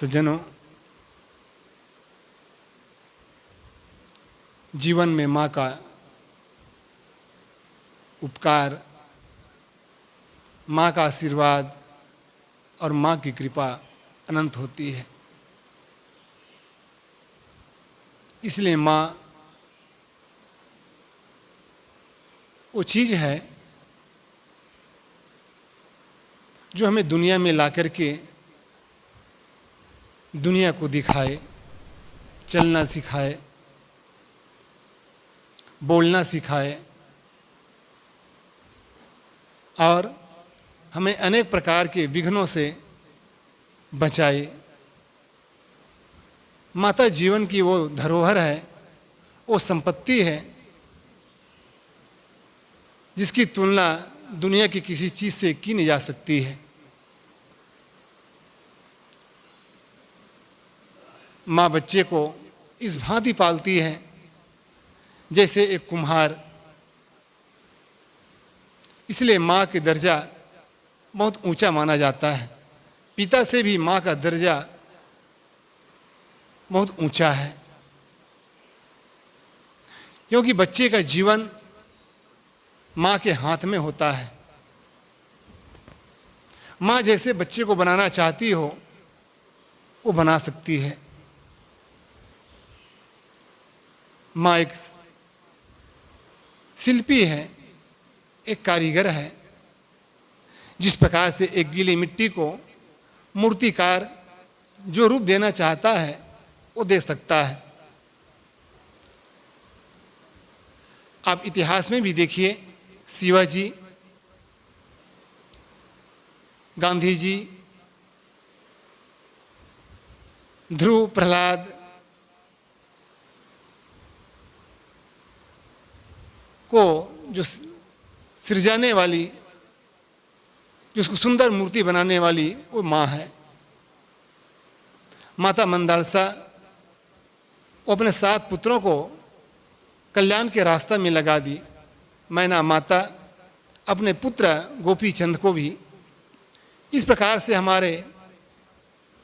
सज्जनों, जीवन में माँ का उपकार, माँ का आशीर्वाद और माँ की कृपा अनंत होती है। इसलिए माँ वो चीज़ है जो हमें दुनिया में ला करके दुनिया को दिखाए, चलना सिखाए, बोलना सिखाए और हमें अनेक प्रकार के विघ्नों से बचाए। माता जीवन की वो धरोहर है, वो संपत्ति है जिसकी तुलना दुनिया की किसी चीज़ से की नहीं जा सकती है। माँ बच्चे को इस भांति पालती है जैसे एक कुम्हार। इसलिए माँ का दर्जा बहुत ऊंचा माना जाता है। पिता से भी माँ का दर्जा बहुत ऊंचा है, क्योंकि बच्चे का जीवन माँ के हाथ में होता है। माँ जैसे बच्चे को बनाना चाहती हो वो बना सकती है। माँ एक शिल्पी है, एक कारीगर है। जिस प्रकार से एक गीली मिट्टी को मूर्तिकार जो रूप देना चाहता है वो दे सकता है। आप इतिहास में भी देखिए, शिवाजी, गांधी जी, ध्रुव, प्रहलाद को जो सृजाने वाली, जिसको सुंदर मूर्ति बनाने वाली वो माँ है। माता मंदालसा वो अपने 7 पुत्रों को कल्याण के रास्ता में लगा दी। मैना माता अपने पुत्र गोपी चंद को भी। इस प्रकार से हमारे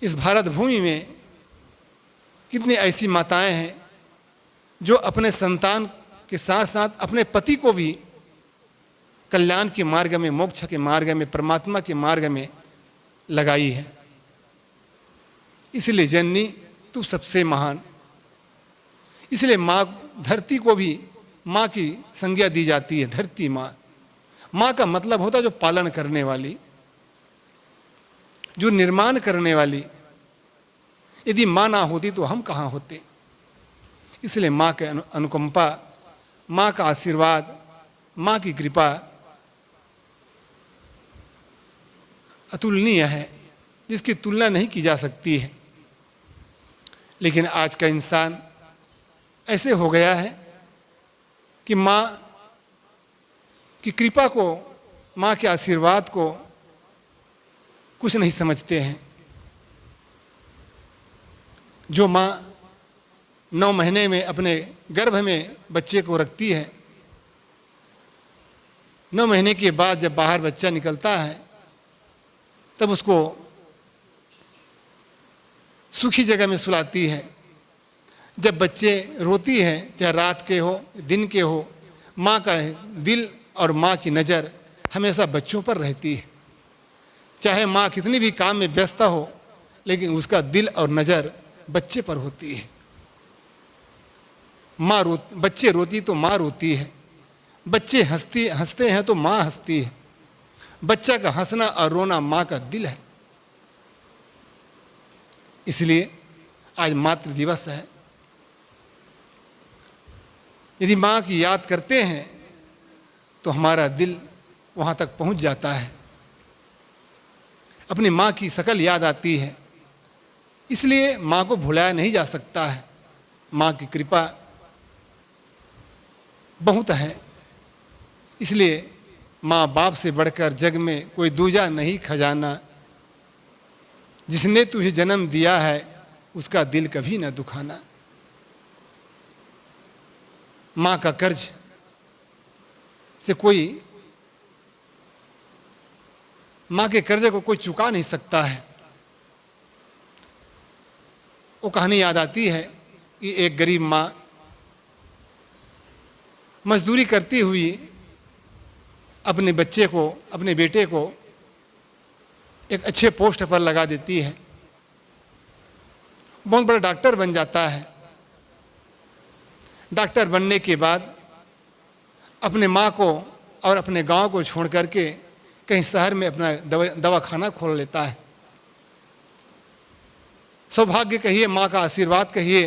इस भारत भूमि में कितनी ऐसी माताएं हैं जो अपने संतान के साथ साथ अपने पति को भी कल्याण के मार्ग में, मोक्ष के मार्ग में, परमात्मा के मार्ग में लगाई है। इसलिए जननी तू सबसे महान। इसलिए माँ, धरती को भी माँ की संज्ञा दी जाती है। धरती माँ, माँ का मतलब होता है जो पालन करने वाली, जो निर्माण करने वाली। यदि माँ ना होती तो हम कहाँ होते। इसलिए माँ के अनुकंपा, माँ का आशीर्वाद, माँ की कृपा अतुलनीय है, जिसकी तुलना नहीं की जा सकती है। लेकिन आज का इंसान ऐसे हो गया है कि माँ की कृपा को, माँ के आशीर्वाद को कुछ नहीं समझते हैं। जो माँ 9 महीने में अपने गर्भ में बच्चे को रखती है, 9 महीने के बाद जब बाहर बच्चा निकलता है तब उसको सूखी जगह में सुलाती है। जब बच्चे रोती है, चाहे रात के हो, दिन के हो, माँ का दिल और माँ की नज़र हमेशा बच्चों पर रहती है। चाहे माँ कितनी भी काम में व्यस्त हो, लेकिन उसका दिल और नज़र बच्चे पर होती है। बच्चे रोती तो माँ रोती है, बच्चे हंसते हैं तो माँ हंसती है। बच्चा का हंसना और रोना माँ का दिल है। इसलिए आज मातृ दिवस है। यदि माँ की याद करते हैं तो हमारा दिल वहाँ तक पहुँच जाता है। अपनी माँ की शकल याद आती है। इसलिए माँ को भुलाया नहीं जा सकता है। माँ की कृपा बहुत है। इसलिए माँ बाप से बढ़कर जग में कोई दूजा नहीं खजाना। जिसने तुझे जन्म दिया है उसका दिल कभी न दुखाना। माँ का कर्ज से माँ के कर्ज को कोई चुका नहीं सकता है। वो कहानी याद आती है कि एक गरीब माँ मजदूरी करती हुई अपने बच्चे को, अपने बेटे को एक अच्छे पोस्ट पर लगा देती है, बहुत बड़ा डॉक्टर बन जाता है। डॉक्टर बनने के बाद अपने माँ को और अपने गांव को छोड़ करके कहीं शहर में अपना दवाखाना खोल लेता है। सौभाग्य कहिए, माँ का आशीर्वाद कहिए,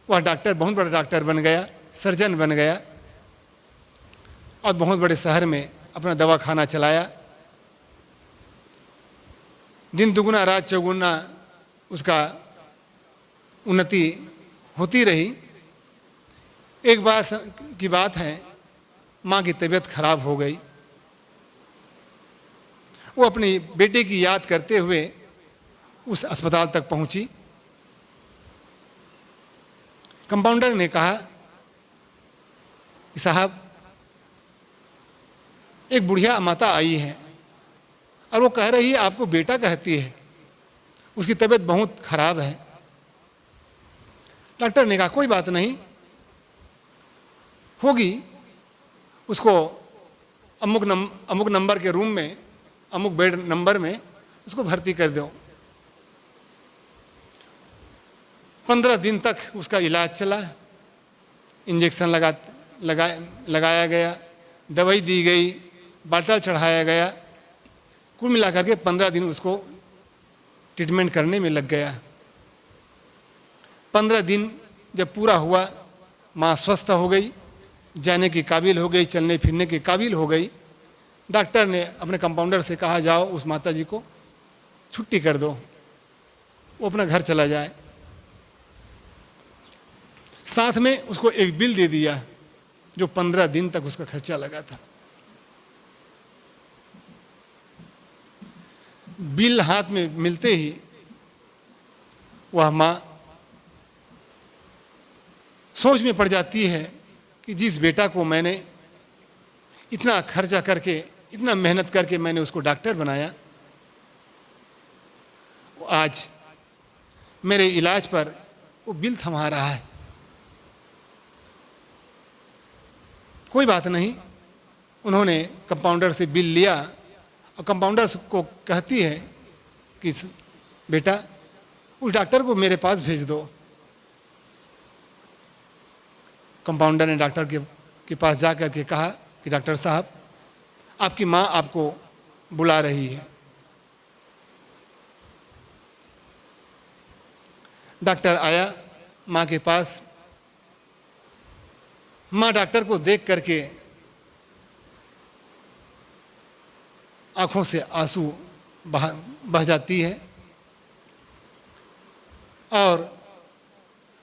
वह डॉक्टर बहुत बड़ा डॉक्टर बन गया, सर्जन बन गया और बहुत बड़े शहर में अपना दवाखाना चलाया। दिन दुगुना रात चौगुना उसका उन्नति होती रही। एक बार की बात है, माँ की तबीयत खराब हो गई। वो अपनी बेटे की याद करते हुए उस अस्पताल तक पहुंची। कंपाउंडर ने कहा कि साहब, एक बुढ़िया माता आई है और वो कह रही है आपको बेटा कहती है, उसकी तबीयत बहुत खराब है। डॉक्टर ने कहा कोई बात नहीं, होगी, उसको अमुक नंबर के रूम में, अमुक बेड नंबर में उसको भर्ती कर दो। 15 दिन तक उसका इलाज चला, इंजेक्शन लगाया गया, दवाई दी गई, बाटल चढ़ाया गया। कुल मिलाकर के 15 दिन उसको ट्रीटमेंट करने में लग गया। 15 दिन जब पूरा हुआ, माँ स्वस्थ हो गई, जाने के काबिल हो गई, चलने फिरने के काबिल हो गई। डॉक्टर ने अपने कंपाउंडर से कहा जाओ उस माता जी को छुट्टी कर दो, वो अपना घर चला जाए। साथ में उसको एक बिल दे दिया जो 15 दिन तक उसका खर्चा लगा था। बिल हाथ में मिलते ही वह माँ सोच में पड़ जाती है कि जिस बेटा को मैंने इतना खर्चा करके, इतना मेहनत करके मैंने उसको डॉक्टर बनाया, वो आज मेरे इलाज पर वो बिल थमा रहा है। कोई बात नहीं, उन्होंने कंपाउंडर से बिल लिया और कंपाउंडर को कहती है कि बेटा उस डॉक्टर को मेरे पास भेज दो। कंपाउंडर ने डॉक्टर के पास जाकर के कहा कि डॉक्टर साहब, आपकी माँ आपको बुला रही है। डॉक्टर आया माँ के पास। माँ डॉक्टर को देख करके आंखों से आंसू बह जाती है और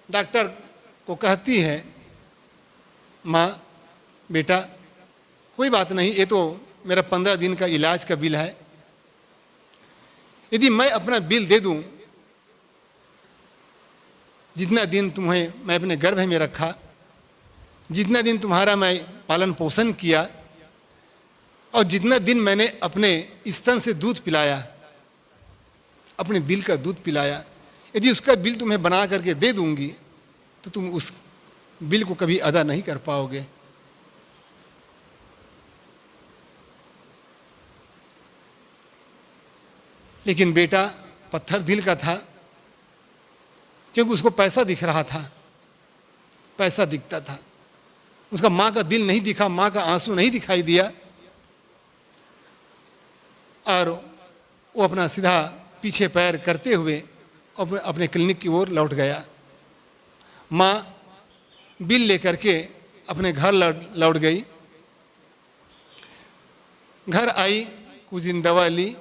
डॉक्टर को कहती है, माँ बेटा कोई बात नहीं, ये तो मेरा 15 दिन का इलाज का बिल है। यदि मैं अपना बिल दे दूं, जितना दिन तुम्हें मैं अपने गर्भ में रखा, जितना दिन तुम्हारा मैं पालन पोषण किया और जितना दिन मैंने अपने स्तन से दूध पिलाया, अपने दिल का दूध पिलाया, यदि उसका बिल तुम्हें बना करके दे दूंगी तो तुम उस बिल को कभी अदा नहीं कर पाओगे। लेकिन बेटा पत्थर दिल का था, क्योंकि उसको पैसा दिख रहा था, पैसा दिखता था, उसका माँ का दिल नहीं दिखा, माँ का आंसू नहीं दिखाई दिया और वो अपना सीधा पीछे पैर करते हुए अपने क्लिनिक की ओर लौट गया। माँ बिल लेकर के अपने घर लौट गई। घर आई, कुछ दिन दवा ली,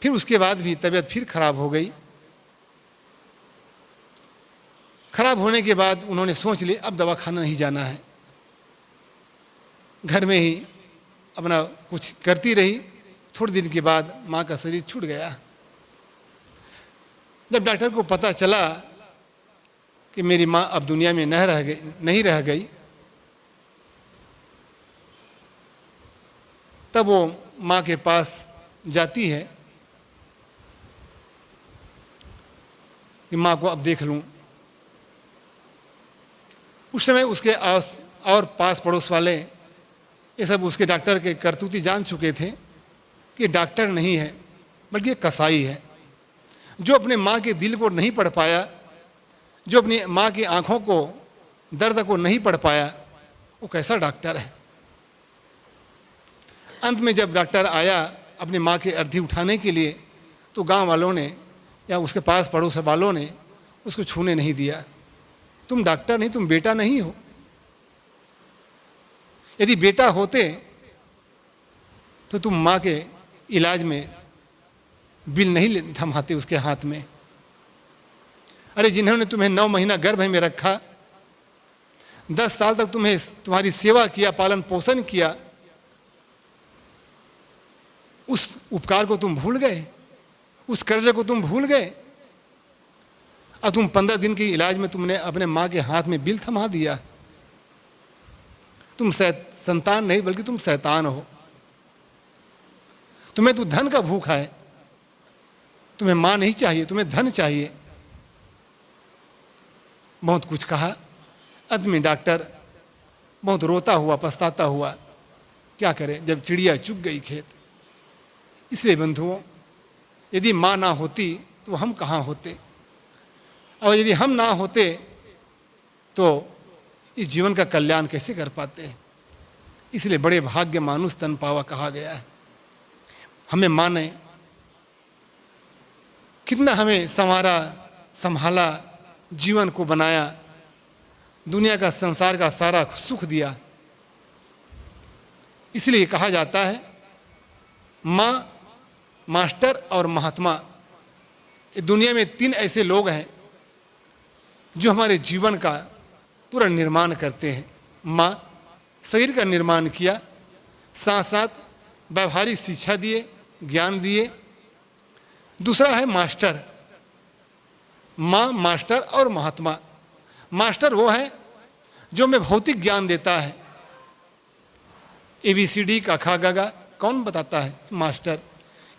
फिर उसके बाद भी तबीयत फिर खराब हो गई। खराब होने के बाद उन्होंने सोच ली अब दवाखाना नहीं जाना है, घर में ही अपना कुछ करती रही। थोड़े दिन के बाद माँ का शरीर छूट गया। जब डॉक्टर को पता चला कि मेरी माँ अब दुनिया में नहीं रह गई, तब वो माँ के पास जाती है कि माँ को अब देख लूँ। उस समय उसके और पास पड़ोस वाले ये सब उसके डॉक्टर के करतूती जान चुके थे कि डॉक्टर नहीं है बल्कि ये कसाई है। जो अपने माँ के दिल को नहीं पढ़ पाया, जो अपनी माँ की आंखों को दर्द को नहीं पढ़ पाया, वो कैसा डॉक्टर है। अंत में जब डॉक्टर आया अपनी माँ की अर्थी उठाने के लिए, तो गांव वालों ने या उसके पास पड़ोस वालों ने उसको छूने नहीं दिया। तुम डॉक्टर नहीं, तुम बेटा नहीं हो। यदि बेटा होते तो तुम माँ के इलाज में बिल नहीं थमाते उसके हाथ में। अरे जिन्होंने तुम्हें 9 महीना गर्भ में रखा, 10 साल तक तुम्हें तुम्हारी सेवा किया, पालन पोषण किया, उस उपकार को तुम भूल गए, उस कर्ज को तुम भूल गए, और तुम 15 दिन के इलाज में तुमने अपने माँ के हाथ में बिल थमा दिया। तुम संतान नहीं बल्कि तुम शैतान हो। तुम्हें तो धन का भूखा है, तुम्हें माँ नहीं चाहिए, तुम्हें धन चाहिए। बहुत कुछ कहा। अंत में डॉक्टर बहुत रोता हुआ पछताता हुआ क्या करे जब चिड़िया चुग गई खेत। इसलिए बंधुओं, यदि माँ ना होती तो हम कहाँ होते, और यदि हम ना होते तो इस जीवन का कल्याण कैसे कर पाते हैं। इसलिए बड़े भाग्य मानुष तन पावा कहा गया है। हमें माँ ने कितना हमें संवारा, संभाला, जीवन को बनाया, दुनिया का संसार का सारा सुख दिया। इसलिए कहा जाता है माँ, मास्टर और महात्मा, ये दुनिया में 3 ऐसे लोग हैं जो हमारे जीवन का पूरा निर्माण करते हैं। माँ शरीर का निर्माण किया, साथ साथ व्यवहारिक शिक्षा दिए, ज्ञान दिए। दूसरा है मास्टर। माँ, मास्टर और महात्मा। मास्टर वो है जो हमें भौतिक ज्ञान देता है। ABCD का खा गा गा कौन बताता है? मास्टर।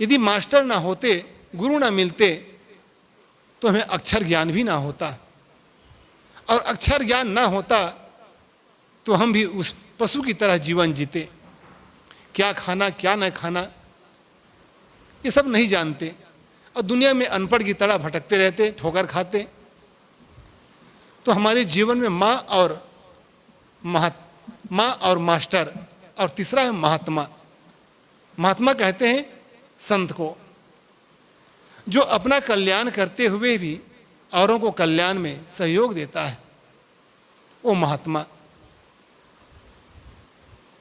यदि मास्टर ना होते, गुरु ना मिलते, तो हमें अक्षर ज्ञान भी ना होता, और अक्षर ज्ञान ना होता तो हम भी उस पशु की तरह जीवन जीते। क्या खाना क्या न खाना ये सब नहीं जानते, और दुनिया में अनपढ़ की तरह भटकते रहते, ठोकर खाते। तो हमारे जीवन में माँ और मास्टर, और तीसरा है महात्मा। महात्मा कहते हैं संत को, जो अपना कल्याण करते हुए भी औरों को कल्याण में सहयोग देता है, वो महात्मा।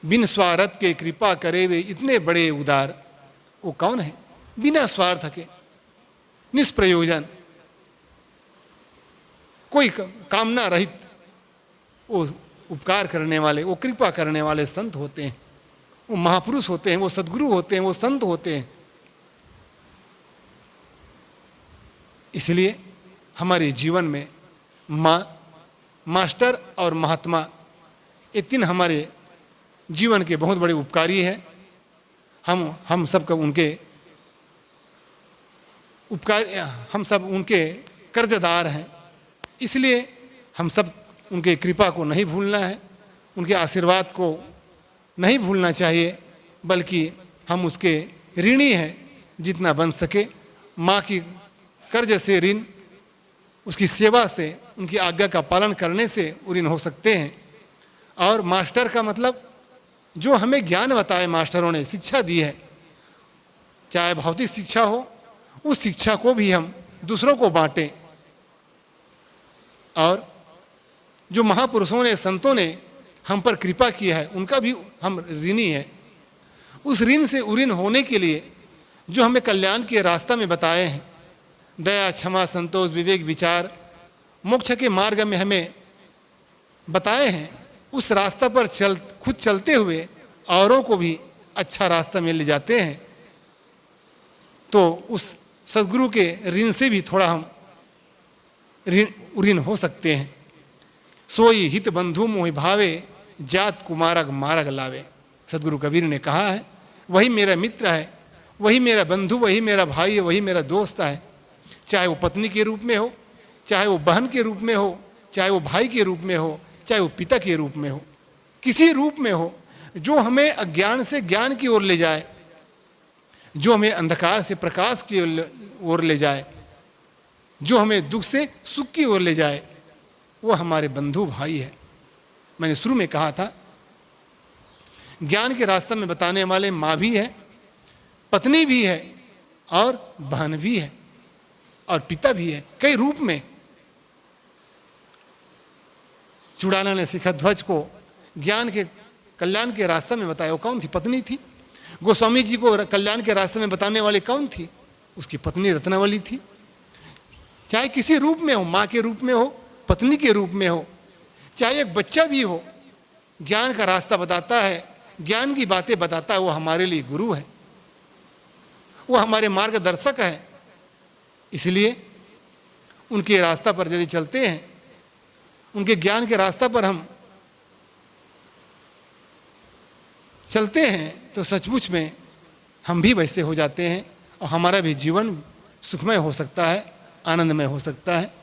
बिन स्वार्थ के कृपा करे वे इतने बड़े उदार, वो कौन है? बिना स्वार्थ के, निष्प्रयोजन, कोई कामना रहित वो उपकार करने वाले, वो कृपा करने वाले संत होते हैं। वो महापुरुष होते हैं, वो सद्गुरु होते हैं, वो संत होते हैं। इसलिए हमारे जीवन में माँ, मास्टर और महात्मा, ये 3 हमारे जीवन के बहुत बड़े उपकारी हैं। हम सब का उनके उपकार, हम सब उनके कर्जदार हैं। इसलिए हम सब उनके कृपा को नहीं भूलना है, उनके आशीर्वाद को नहीं भूलना चाहिए, बल्कि हम उसके ऋणी हैं जितना बन सके। माँ की कर्ज से ऋण, उसकी सेवा से, उनकी आज्ञा का पालन करने से ऋण हो सकते हैं। और मास्टर का मतलब जो हमें ज्ञान बताए, मास्टरों ने शिक्षा दी है, चाहे भौतिक शिक्षा हो, उस शिक्षा को भी हम दूसरों को बांटें। और जो महापुरुषों ने, संतों ने हम पर कृपा की है, उनका भी हम ऋणी हैं। उस ऋण से उऋण होने के लिए जो हमें कल्याण के रास्ता में बताए हैं, दया, क्षमा, संतोष, विवेक, विचार, मोक्ष के मार्ग में हमें बताए हैं, उस रास्ता पर खुद चलते हुए औरों को भी अच्छा रास्ता में ले जाते हैं। तो उस सद्गुरु के ऋण से भी थोड़ा हम ऋण हो सकते हैं। सोई हित बंधु मोहि भावे, जात कुमारक मार्ग लावे। सद्गुरु कबीर ने कहा है, वही मेरा मित्र है, वही मेरा बंधु, वही मेरा भाई है, वही मेरा दोस्त है। चाहे वो पत्नी के रूप में हो, चाहे वो बहन के रूप में हो, चाहे वो भाई के रूप में हो, चाहे वो पिता के रूप में हो, किसी रूप में हो, जो हमें अज्ञान से ज्ञान की ओर ले जाए, जो हमें अंधकार से प्रकाश की ओर ले जाए, जो हमें दुख से सुख की ओर ले जाए, वो हमारे बंधु भाई है। मैंने शुरू में कहा था, ज्ञान के रास्ते में बताने वाले माँ भी है, पत्नी भी है, और बहन भी है, और पिता भी है, कई रूप में। चुड़ाला ने शिखा ध्वज को ज्ञान के कल्याण के रास्ते में बताया, वो कौन थी? पत्नी थी। गोस्वामी जी को कल्याण के रास्ते में बताने वाली कौन थी? उसकी पत्नी रत्नावली थी। चाहे किसी रूप में हो, माँ के रूप में हो, पत्नी के रूप में हो, चाहे एक बच्चा भी हो, ज्ञान का रास्ता बताता है, ज्ञान की बातें बताता है, वो हमारे लिए गुरु है, वो हमारे मार्गदर्शक है। इसलिए उनके रास्ता पर यदि चलते हैं, उनके ज्ञान के रास्ता पर हम चलते हैं, तो सचमुच में हम भी वैसे हो जाते हैं, और हमारा भी जीवन सुखमय हो सकता है, आनंदमय हो सकता है।